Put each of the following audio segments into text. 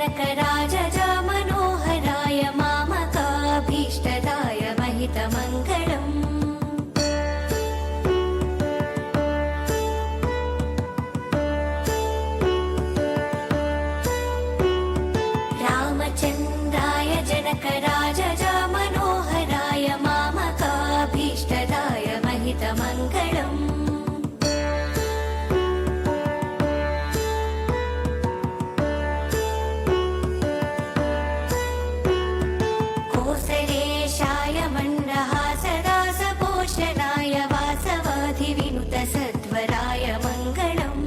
जनकराजज Manoharrai मामकाभीष्टदाय महितमङ्गलम्। रामचन्द्राय जनकराजज Manoharrai मामकाभीष्टदाय महितमङ्गलम्। कोसलेशाय मण्डहासदासपोषणाय वासवाधिविनुतसध्वराय Mangalam.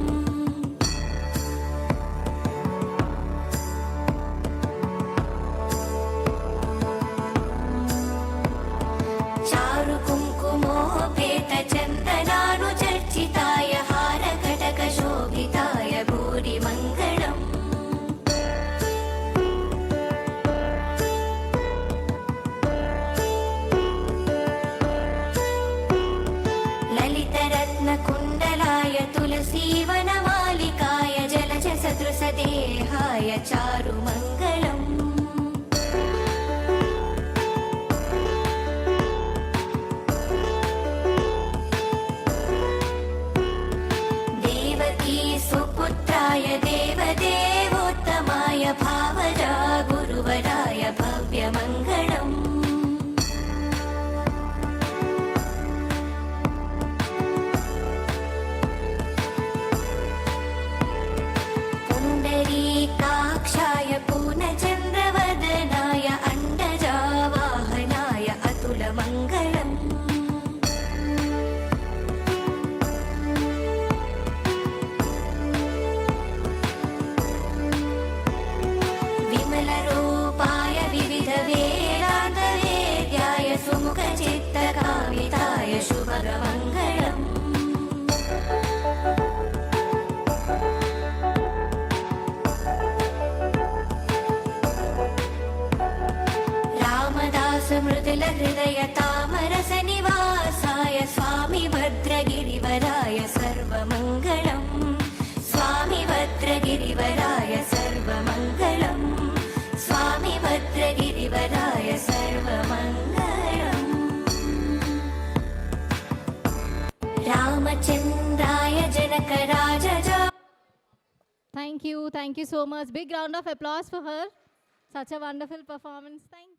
चारुकुङ्कुमोपेतचन्दनानुचर्चिताय हारकटकशोभिताय भूरिमङ्गलम्। ललितरत्नकुण्डलाय तुलसीवनमालिकाय जलजसदृशदेहाय चारुमङ्गलम्। Devaki सुपुत्राय देवदेवोत्तमाय भावजा गुरुवराय भव्यमङ्गलम्। पुण्डरीकाक्षाय पूर्णचन्द्रवदनाय अण्डजावाहनाय अतुलमङ्गलम्। विमलरूपाय विविधवेदान्तवेद्याय सुमुखचित्तकामिताय शुभमङ्गलम्। मृदुलहृदय तामरसनिवासाय Swami भद्रगिरिवराय सर्वमङ्गलम्। Swami भद्रगिरिवराय सर्वमङ्गलम्। Swami भद्रगिरिवराय सर्वमङ्गलम्। रामचन्द्राय जनकराजज। Thank you so much. Big round of applause for her. Such a wonderful performance. Thank you.